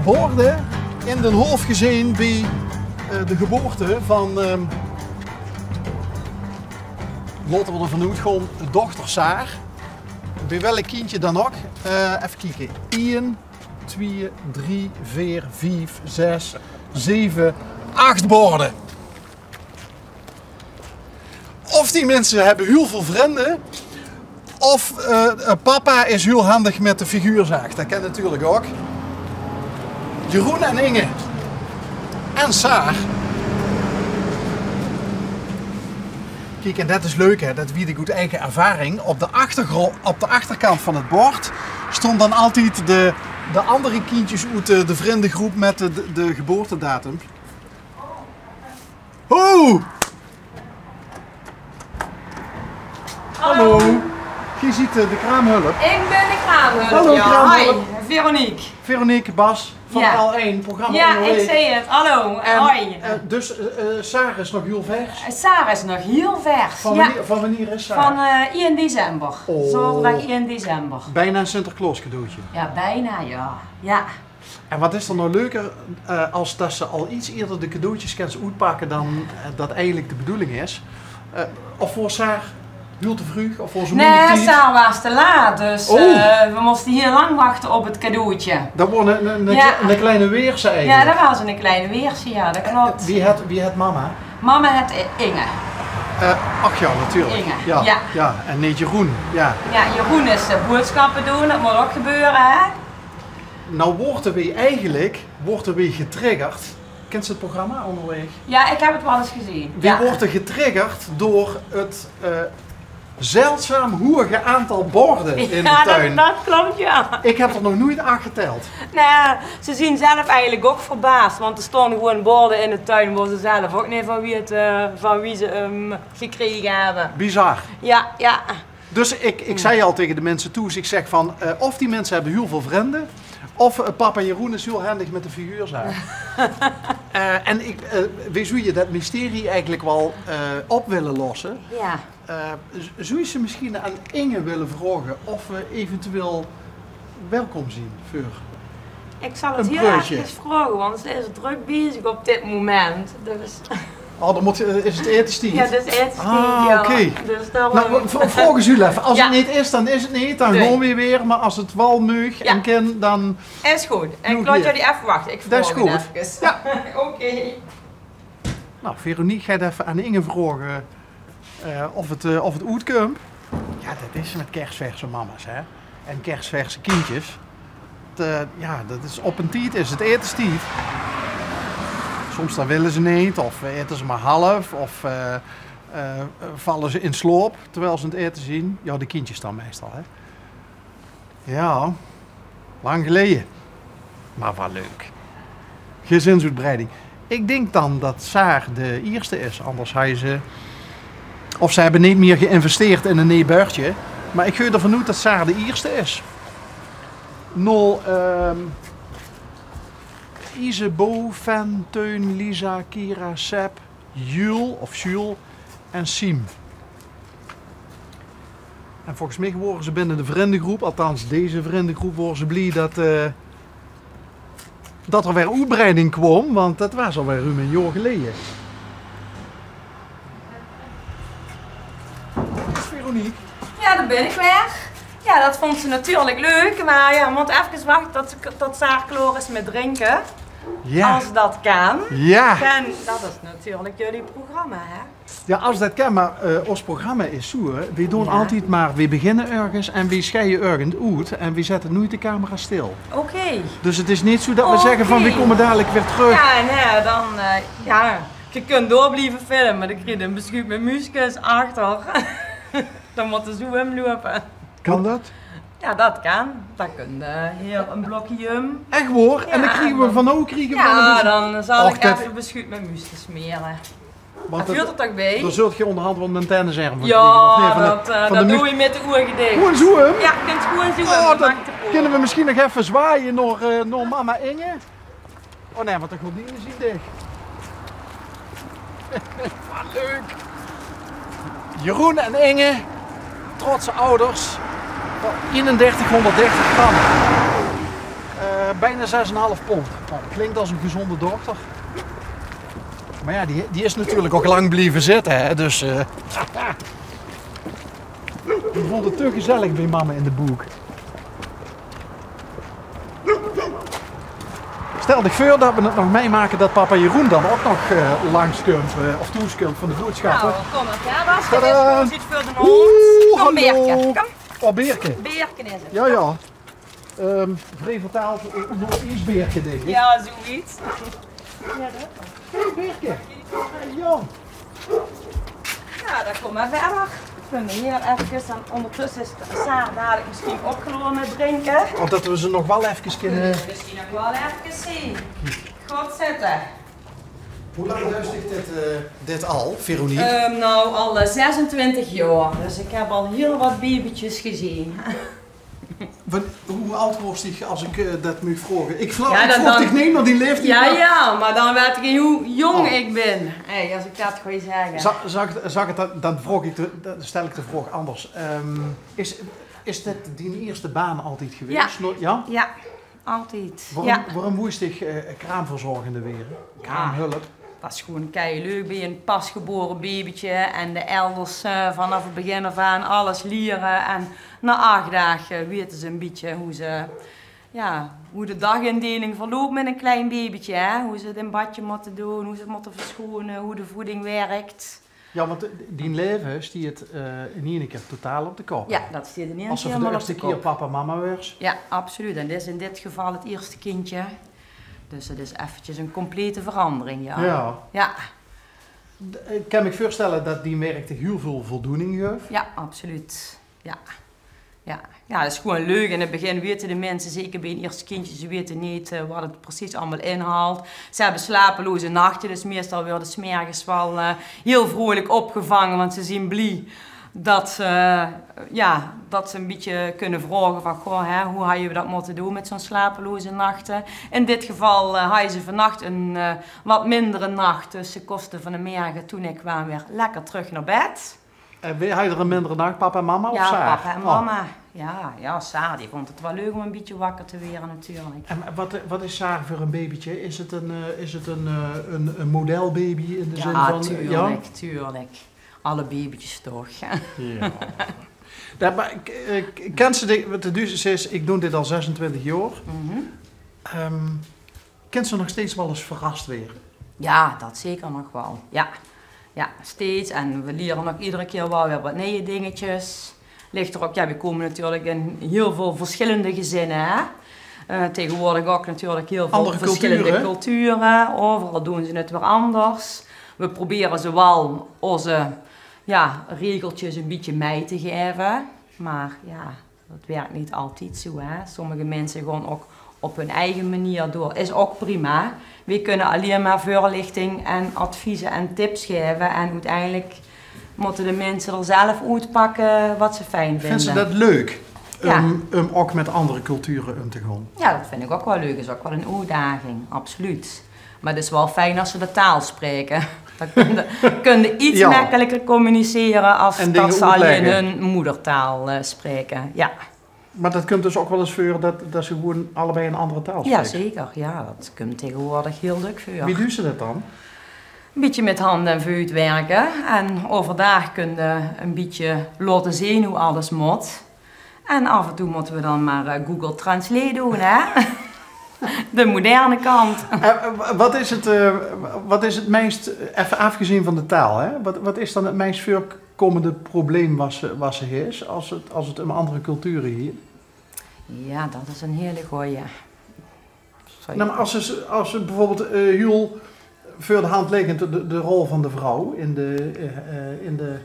borden in de hoofd gezien bij de geboorte van, laten we er vanuit gewoon dochter Saar. Bij welk kindje dan ook? Even kijken. 1, 2, 3, 4, 5, 6, 7, 8 borden. Of die mensen hebben heel veel vrienden, of papa is heel handig met de figuurzaag. Dat ken natuurlijk ook. Jeroen en Inge en Saar. Kijk, en dat is leuk, hè? Dat weet ik uit eigen ervaring. Op de achterkant van het bord stond dan altijd de andere kindjes uit de vriendengroep met de geboortedatum. Oh! Hallo! Je ziet de kraamhulp. Ik ben de kraamhulp. Hallo, ja. kraamhulp. Hoi, Veronique. Veronique, Bas van Ja. L1, programma Ja, onderweg. ik zie het. Hallo. En, Hoi. dus Saar is nog heel vers. Sarah is nog heel vers. Van wanneer is Saar? Van 1 december. Oh. Zaterdag 1 december. Bijna een Sinterklaas cadeautje. Ja, bijna ja. Ja. En wat is er nou leuker als dat ze al iets eerder de cadeautjes kan uitpakken dan dat eigenlijk de bedoeling is? Of voor Saar heel te vroeg of voor zo'n Nee, moeilijke tijd? Sarah was te laat, dus we moesten hier lang wachten op het cadeautje. Dat wordt een kleine weerse Ja, eigenlijk. dat was een kleine weertje, ja, dat klopt. Wie het mama? Mama het Inge. Ach ja, natuurlijk. Inge, Ja, ja. En niet Jeroen. Ja. Ja, Jeroen is boodschappen doen, dat moet ook gebeuren, hè? Nou worden we getriggerd. Kent ze het programma onderweg? Ja, ik heb het wel eens gezien. Wie wordt er getriggerd door het zeldzaam hoge aantal borden in de tuin? Dat klopt, ja. Ik heb er nog nooit aan geteld. Nou, ze zien zelf eigenlijk ook verbaasd, want er stonden gewoon borden in de tuin waar ze zelf ook niet van wie ze hem gekregen hebben. Bizar. Ja, ja. Dus ik zei al tegen de mensen toe, dus ik zeg van, of die mensen hebben heel veel vrienden, of papa Jeroen is heel handig met de figuurzaak. En weet hoe je dat mysterie eigenlijk wel op willen lossen? Ja. Zou je ze misschien aan Inge willen vragen of we eventueel welkom zien voor? Ik zal het Een heel broodje. even vragen, want ze is druk bezig op dit moment. Dus, Oh, dan is het etenstijd. ja, dus eerst Ah, oké. Dus dan, Nou, vragen ze u even. Als Ja. het niet is, dan is het niet. Dan Nee. gewoon weer. Maar als het wel meug en kan, dan... Is goed. En Doe ik laat hier. jullie even wachten. Ik Dat is vraag het goed. even. Ja. Oké. Nou, Veronique gaat even aan Inge vragen of het uitkomt. Ja, dat is met kerstverse mama's, hè. En kerstverse kindjes. Ja, dat is op een tijd is het etenstijd. Soms dan willen ze niet, of eten ze maar half, of vallen ze in sloop terwijl ze het eten zien. Ja, de kindjes dan meestal, hè. Ja, lang geleden. Maar wel leuk. Gezinsuitbreiding. Ik denk dan dat Saar de eerste is, anders had je ze... Of ze hebben niet meer geïnvesteerd in een neebuurtje. Maar ik ga ervan uit dat Saar de eerste is. Nol... Isebo, Fan, Teun, Lisa, Kira, Seb, Jules en Siem. En volgens mij worden ze binnen de vriendengroep, althans deze vriendengroep, worden ze blij dat er weer uitbreiding kwam, want dat was alweer ruim een jaar geleden. Veronique. Ja, daar ben ik weer. Ja, dat vond ze natuurlijk leuk, maar ja, we moeten even wachten tot Saar klaar is met drinken. Ja. Als dat kan. Ja. En dat is natuurlijk jullie programma, hè? Ja, als dat kan, maar ons programma is zo, hè. We doen Ja. altijd maar, we beginnen ergens en we scheiden ergens uit en we zetten nooit de camera stil. Oké. Dus het is niet zo dat we Oké. zeggen van we komen dadelijk weer terug. Ja, nee, dan, ja, je kunt door blijven filmen, dan krijg je een beschuit met muisjes achter. Dan moet je zo hem lopen. Kan dat? Ja, dat kan. Dat kun je hier een blokje hem. Echt hoor? En dan Ja, krijgen we dan- van krijgen we Ja, dan dan zal Och, ik dat- even beschuit met muis te smeren. Want Dat viel er toch bij? dan zult je onderhand wel een antennezerm van Ja, krijgen, dat doe je met de oren gedicht. Gewoon zo hem? Ja, je kunt gewoon zo Oh, hem. dan kunnen we misschien nog even zwaaien naar mama Inge. Oh nee, wat een goed niet zien dicht. Wat leuk. Jeroen en Inge, trotse ouders, van 3130 gram. bijna 6,5 pond. Nou, dat klinkt als een gezonde dochter. Maar ja, die is natuurlijk ook lang blijven zitten, hè? Dus ik vond het te gezellig bij mama in de boek. Stel je voor dat we het nog meemaken dat papa Jeroen dan ook nog langskomt of toeskult van de boodschappen. Nou, kom maar verder. Tadaa. Als je iets voor de hond. Kom, Beertje. Kom. Oh, Beerke. Beertje is het. Ja. Vrij vertaald nog iets Beerke, denk ik. Ja, zoiets. Beerke. Hey, Jan. Ja, dan kom maar verder. Kunnen we hier even, en ondertussen is Saar dadelijk misschien opgelopen met drinken. Omdat we ze nog wel even kunnen... Misschien nog wel even zien. Goed zitten. Hoe lang luister ik dit al, Veronique? Nou, al 26 jaar. Dus ik heb al heel wat babytjes gezien. Hoe oud was die als ik dat moet vragen? Ik vroeg dan... dich niet, maar die leeft niet. Ja, maar dan weet ik hoe jong ik ben. Hey, als ik dat gewoon zeggen. Dan stel ik de vraag anders. Is dit die eerste baan altijd geweest? Ja, ja altijd. Waarom moest ik kraamverzorgende weer? Kraamhulp? Dat is gewoon leuk bij een pasgeboren babytje en de elders vanaf het begin af aan alles leren. En na 8 dagen weten ze een beetje hoe de dagindeling verloopt met een klein babytje. Hè? Hoe ze het in badje moeten doen, hoe ze het moeten verschonen, hoe de voeding werkt. Ja, want die leven stiert in één keer totaal op de kop. Ja, dat stiert in één keer als helemaal op de keer papa en mama was. Ja, absoluut. En dit is in dit geval het eerste kindje. Dus het is eventjes een complete verandering, ja. Ik kan me voorstellen dat die werk heel veel voldoening geeft. Ja, absoluut. Ja, dat is gewoon leuk. In het begin weten de mensen, zeker bij een eerste kindje, ze weten niet wat het precies allemaal inhaalt. Ze hebben slapeloze nachten, dus meestal worden ze 's morgens wel heel vrolijk opgevangen, want ze zien blij dat ze een beetje kunnen vragen van, hoe had je dat moeten doen met zo'n slapeloze nachten. In dit geval hadden ze vannacht een wat mindere nacht, dus ze kosten van de morgen toen ik kwam weer lekker terug naar bed. En had je er een mindere nacht, papa en mama of Saar? Ja, papa en mama. Ja, Saar die vond het wel leuk om een beetje wakker te worden natuurlijk. En wat is Saar voor een babytje? Is het een modelbaby in de zin van... Tuurlijk. Alle babytjes toch. Ja. Maar ken ze de dus is, ik doe dit al 26 jaar. Ken ze nog steeds wel eens verrast weer? Ja, dat zeker nog wel. Ja, steeds. En we leren nog iedere keer wel weer wat nieuwe dingetjes. Ligt er ook, we komen natuurlijk in heel veel verschillende gezinnen. Hè? Tegenwoordig ook natuurlijk heel veel andere verschillende culturen. Overal doen ze het weer anders. We proberen ze wel onze regeltjes een beetje mee te geven. Maar ja, dat werkt niet altijd zo. Hè? Sommige mensen gewoon ook op hun eigen manier door. Is ook prima. We kunnen alleen maar voorlichting en adviezen en tips geven. En uiteindelijk moeten de mensen er zelf uitpakken wat ze fijn vinden. Vinden ze dat leuk? Om ook met andere culturen om te gaan? Ja, dat vind ik ook wel leuk. Dat is ook wel een uitdaging, absoluut. Maar het is wel fijn als ze de taal spreken. Dan kun je iets makkelijker communiceren als dat ze alleen hun moedertaal spreken. Ja. Maar dat komt dus ook wel eens voor dat ze gewoon allebei een andere taal spreken? Ja, zeker. Ja, dat komt tegenwoordig heel leuk voor. Wie doen ze dat dan? Een beetje met handen en vuur werken. En overdag kun je een beetje laten zien hoe alles moet. En af en toe moeten we dan maar Google Translate doen, hè? De moderne kant. Wat is het meest, even afgezien van de taal, hè? Wat is dan het meest voorkomende probleem wat ze is als het om andere culturen hier? Ja, dat is een hele goeie. Nou, maar als ze bijvoorbeeld heel voor de hand liggend de rol van de vrouw in de...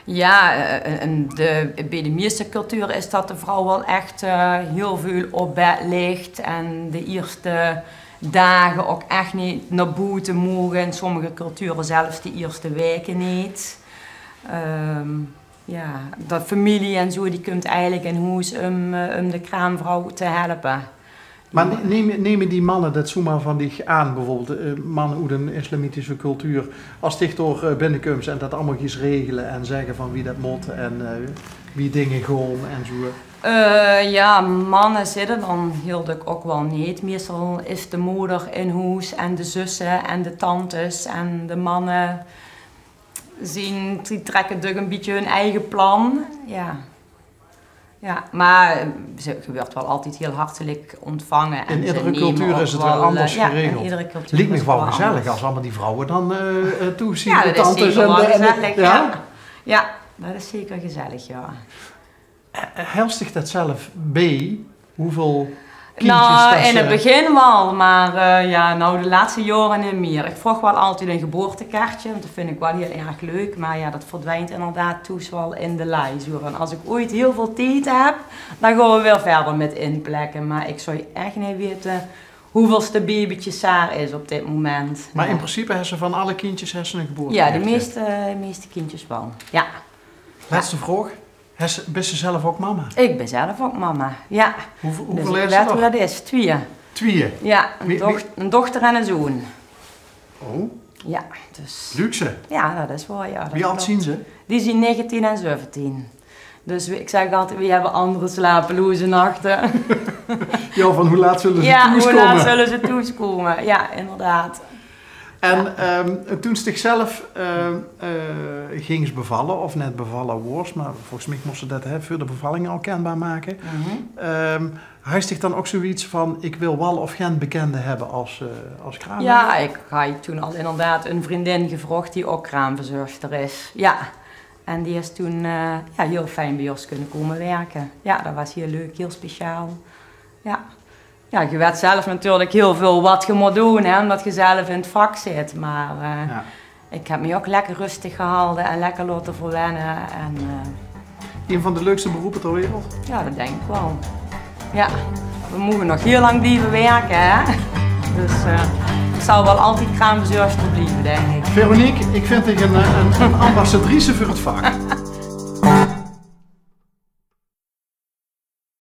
Ja, bij de meeste culturen is dat de vrouw wel echt heel veel op bed ligt en de eerste dagen ook echt niet naar buiten mogen. In sommige culturen zelfs de eerste weken niet. Dat familie en zo, die komt eigenlijk in huis om de kraamvrouw te helpen. Maar nemen die mannen dat zomaar van die aan, bijvoorbeeld mannen uit een islamitische cultuur, als die door binnenkomt en dat allemaal eens regelen en zeggen van wie dat moet en wie dingen gaan en zo. Ja, mannen zitten dan heel ook wel niet. Meestal is de moeder in huis en de zussen en de tantes en de mannen die trekken dus een beetje hun eigen plan. Ja. Ja, maar ze wordt wel altijd heel hartelijk ontvangen. In iedere cultuur is het wel anders geregeld. In iedere cultuur Lijkt me is wel het gezellig anders. als allemaal die vrouwen dan toezien. Ja, de dat is tantes zeker wel gezellig. ja? Ja, dat is zeker gezellig, ja. Helstigt dat zelf bij? Hoeveel kindjes Nou, dat in ze... het begin wel, maar ja, nou de laatste jaren niet meer. Ik vroeg wel altijd een geboortekaartje, want dat vind ik wel heel erg leuk. Maar ja, dat verdwijnt inderdaad toes wel in de lijst. En als ik ooit heel veel tijd heb, dan gaan we weer verder met inplekken. Maar ik zou echt niet weten hoeveelste babytjes daar is op dit moment. Maar Nee. in principe hebben ze van alle kindjes een Ja, geboortekaartje. de meeste kindjes wel. Ja. Laatste vraag. Ben ze zelf ook mama? Ik ben zelf ook mama, ja. Hoeveel Dus heeft ik ze weet hoe nog? dat is, 2. Tweeën. Ja, Wie- een dochter en een zoon. Oh, Ja, dus... luxe. Ja, dat is wel, ja. Dat Wie oud klopt. zien ze? Die zien 19 en 17. Dus ik zeg altijd, we hebben andere slapeloze nachten. Ja, van hoe laat zullen ze Ja, hoe thuiskomen? laat zullen ze thuiskomen? Ja, inderdaad. En toen ze zichzelf ging ze bevallen, of net bevallen was, maar volgens mij moest ze dat voor de bevalling al kenbaar maken. Hij zich dan ook zoiets van, ik wil wel of geen bekende hebben als kraamhulp? Ja, ik had toen al inderdaad een vriendin gevraagd die ook kraamverzorgster is. Ja. En die is toen ja, heel fijn bij ons kunnen komen werken. Ja, dat was heel leuk, heel speciaal. Ja. Ja, je weet zelf natuurlijk heel veel wat je moet doen, hè, omdat je zelf in het vak zit. Maar Ja. ik heb me ook lekker rustig gehouden en lekker laten verwennen. En Een van de leukste beroepen ter wereld? ja, dat denk ik wel. Ja, we moeten nog heel lang blijven werken, hè. Dus ik zal wel altijd kraamverzorgster blijven, denk ik. Veronique, ik vind je een ambassadrice voor het vak.